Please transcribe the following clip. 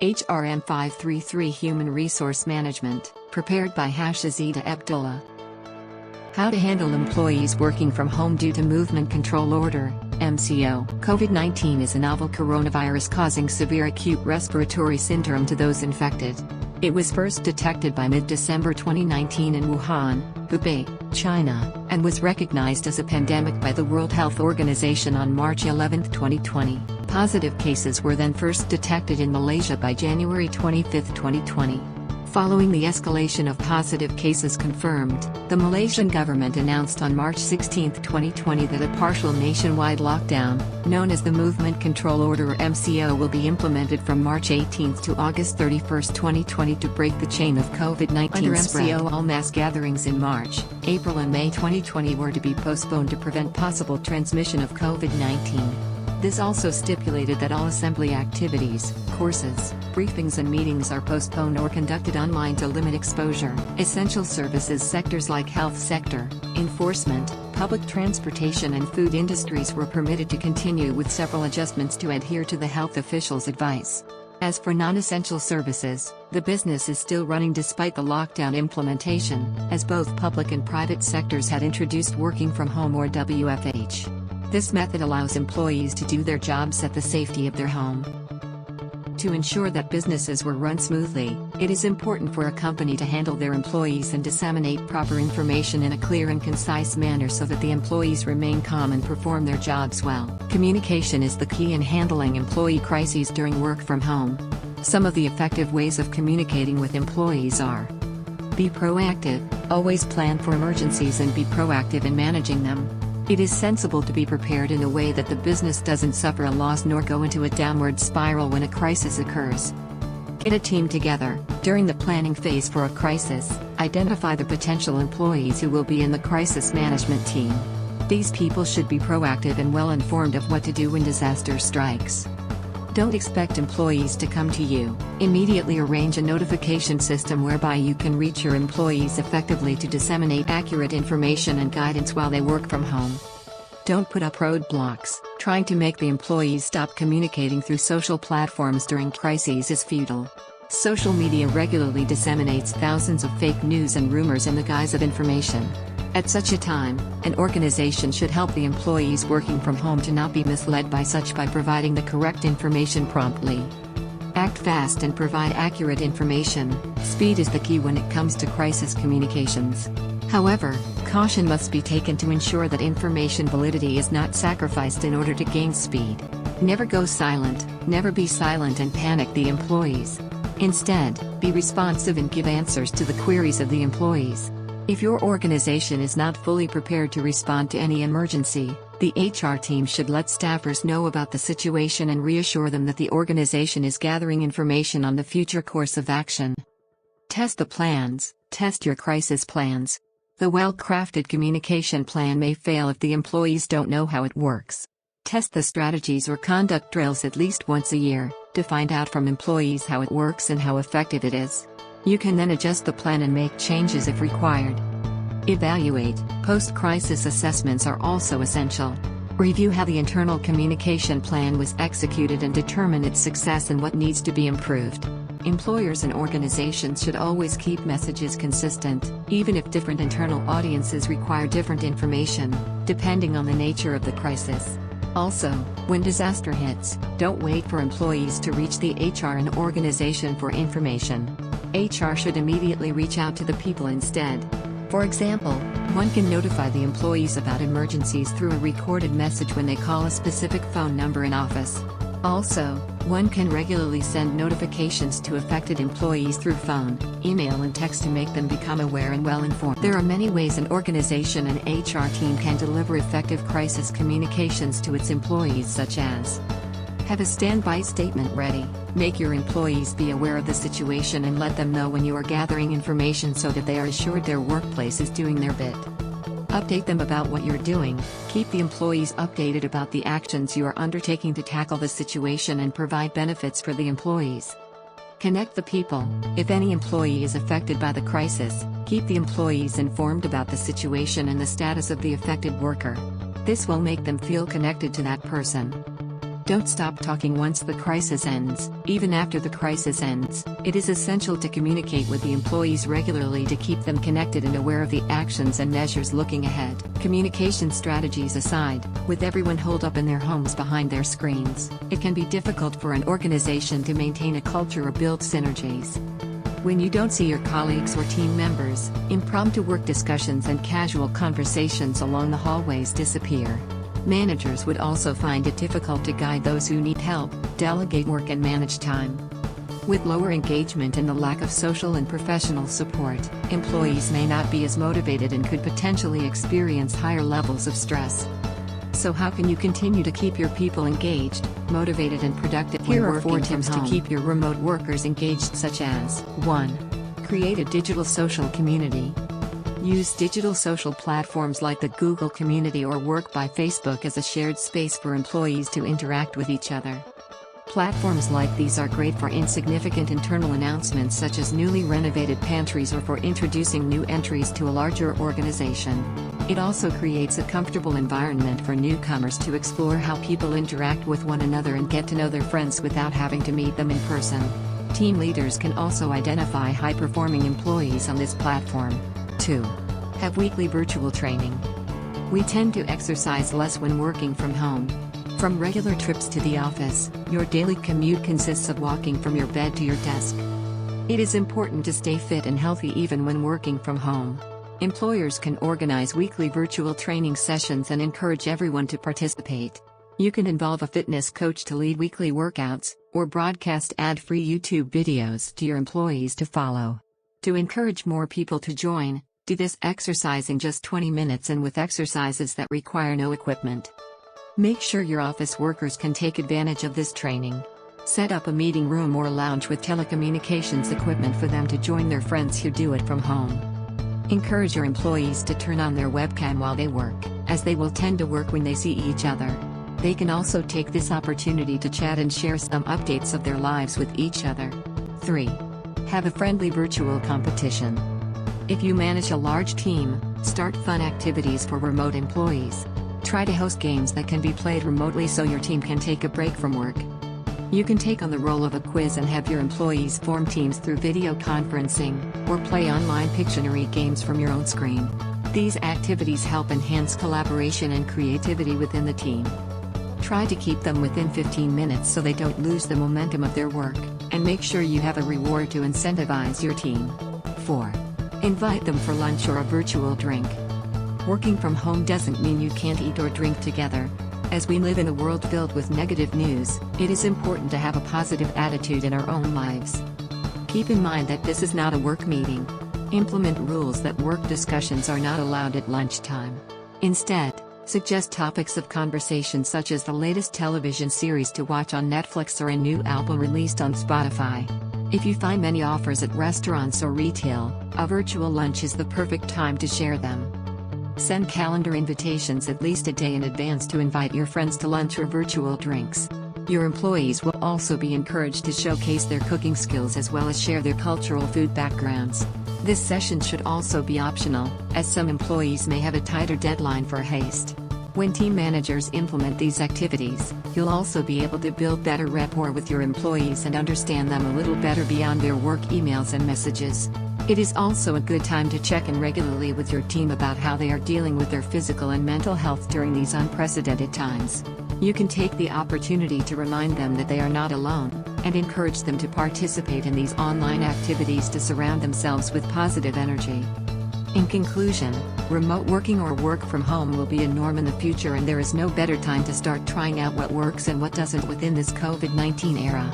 HRM 533 Human Resource Management, prepared by Hashizita Abdullah. How to handle employees working from home due to Movement Control Order, MCO. COVID-19 is a novel coronavirus causing severe acute respiratory syndrome to those infected. It was first detected by mid-December 2019 in Wuhan, Hubei, China, and was recognized as a pandemic by the World Health Organization on March 11, 2020. Positive cases were then first detected in Malaysia by January 25, 2020. Following the escalation of positive cases confirmed, the Malaysian government announced on March 16, 2020 that a partial nationwide lockdown, known as the Movement Control Order or MCO, will be implemented from March 18 to August 31, 2020 to break the chain of COVID-19 Under spread. MCO, all mass gatherings in March, April and May 2020 were to be postponed to prevent possible transmission of COVID-19. This also stipulated that all assembly activities, courses, briefings and meetings are postponed or conducted online to limit exposure. Essential services sectors like health sector, enforcement, public transportation and food industries were permitted to continue with several adjustments to adhere to the health officials' advice. As for non-essential services, the business is still running despite the lockdown implementation, as both public and private sectors had introduced working from home or WFH. This method allows employees to do their jobs at the safety of their home. To ensure that businesses were run smoothly, it is important for a company to handle their employees and disseminate proper information in a clear and concise manner so that the employees remain calm and perform their jobs well. Communication is the key in handling employee crises during work from home. Some of the effective ways of communicating with employees are: be proactive, always plan for emergencies and be proactive in managing them. It is sensible to be prepared in a way that the business doesn't suffer a loss nor go into a downward spiral when a crisis occurs. Get a team together. During the planning phase for a crisis, identify the potential employees who will be in the crisis management team. These people should be proactive and well informed of what to do when disaster strikes. Don't expect employees to come to you. Immediately arrange a notification system whereby you can reach your employees effectively to disseminate accurate information and guidance while they work from home. Don't put up roadblocks. Trying to make the employees stop communicating through social platforms during crises is futile. Social media regularly disseminates thousands of fake news and rumors in the guise of information. At such a time, an organization should help the employees working from home to not be misled by such by providing the correct information promptly. Act fast and provide accurate information. Speed is the key when it comes to crisis communications. However, caution must be taken to ensure that information validity is not sacrificed in order to gain speed. Never go silent, never be silent and panic the employees. Instead, be responsive and give answers to the queries of the employees. If your organization is not fully prepared to respond to any emergency, the HR team should let staffers know about the situation and reassure them that the organization is gathering information on the future course of action. Test the plans. Test your crisis plans. The well-crafted communication plan may fail if the employees don't know how it works. Test the strategies or conduct drills at least once a year, to find out from employees how it works and how effective it is. You can then adjust the plan and make changes if required. Evaluate. Post-crisis assessments are also essential. Review how the internal communication plan was executed and determine its success and what needs to be improved. Employers and organizations should always keep messages consistent, even if different internal audiences require different information, depending on the nature of the crisis. Also, when disaster hits, don't wait for employees to reach the HR and organization for information. HR should immediately reach out to the people instead. For example, one can notify the employees about emergencies through a recorded message when they call a specific phone number in office. Also, one can regularly send notifications to affected employees through phone, email and text to make them become aware and well informed. There are many ways an organization and HR team can deliver effective crisis communications to its employees, such as: have a standby statement ready. Make your employees be aware of the situation and let them know when you are gathering information so that they are assured their workplace is doing their bit. Update them about what you're doing. Keep the employees updated about the actions you are undertaking to tackle the situation and provide benefits for the employees. Connect the people. If any employee is affected by the crisis, keep the employees informed about the situation and the status of the affected worker. This will make them feel connected to that person. Don't stop talking once the crisis ends. Even after the crisis ends, it is essential to communicate with the employees regularly to keep them connected and aware of the actions and measures looking ahead. Communication strategies aside, with everyone holed up in their homes behind their screens, it can be difficult for an organization to maintain a culture or build synergies. When you don't see your colleagues or team members, impromptu work discussions and casual conversations along the hallways disappear. Managers would also find it difficult to guide those who need help, delegate work and manage time. With lower engagement and the lack of social and professional support, employees may not be as motivated and could potentially experience higher levels of stress. So how can you continue to keep your people engaged, motivated and productive? Here are 4 tips to keep your remote workers engaged, such as 1. Create a digital social community. Use digital social platforms like the Google Community or Work by Facebook as a shared space for employees to interact with each other. Platforms like these are great for insignificant internal announcements such as newly renovated pantries or for introducing new entries to a larger organization. It also creates a comfortable environment for newcomers to explore how people interact with one another and get to know their friends without having to meet them in person. Team leaders can also identify high-performing employees on this platform. 2. Have weekly virtual training. We tend to exercise less when working from home. From regular trips to the office, your daily commute consists of walking from your bed to your desk. It is important to stay fit and healthy even when working from home. Employers can organize weekly virtual training sessions and encourage everyone to participate. You can involve a fitness coach to lead weekly workouts, or broadcast ad-free YouTube videos to your employees to follow. To encourage more people to join, do this exercise in just 20 minutes and with exercises that require no equipment. Make sure your office workers can take advantage of this training. Set up a meeting room or lounge with telecommunications equipment for them to join their friends who do it from home. Encourage your employees to turn on their webcam while they work, as they will tend to work when they see each other. They can also take this opportunity to chat and share some updates of their lives with each other. 3. Have a friendly virtual competition. If you manage a large team, start fun activities for remote employees. Try to host games that can be played remotely so your team can take a break from work. You can take on the role of a quiz and have your employees form teams through video conferencing, or play online Pictionary games from your own screen. These activities help enhance collaboration and creativity within the team. Try to keep them within 15 minutes so they don't lose the momentum of their work, and make sure you have a reward to incentivize your team. 4. Invite them for lunch or a virtual drink. Working from home doesn't mean you can't eat or drink together. As we live in a world filled with negative news, it is important to have a positive attitude in our own lives. Keep in mind that this is not a work meeting. Implement rules that work discussions are not allowed at lunchtime. Instead, suggest topics of conversation such as the latest television series to watch on Netflix or a new album released on Spotify. If you find many offers at restaurants or retail, a virtual lunch is the perfect time to share them. Send calendar invitations at least a day in advance to invite your friends to lunch or virtual drinks. Your employees will also be encouraged to showcase their cooking skills as well as share their cultural food backgrounds. This session should also be optional, as some employees may have a tighter deadline for haste. When team managers implement these activities, you'll also be able to build better rapport with your employees and understand them a little better beyond their work emails and messages. It is also a good time to check in regularly with your team about how they are dealing with their physical and mental health during these unprecedented times. You can take the opportunity to remind them that they are not alone, and encourage them to participate in these online activities to surround themselves with positive energy. In conclusion, remote working or work from home will be a norm in the future, and there is no better time to start trying out what works and what doesn't within this COVID-19 era.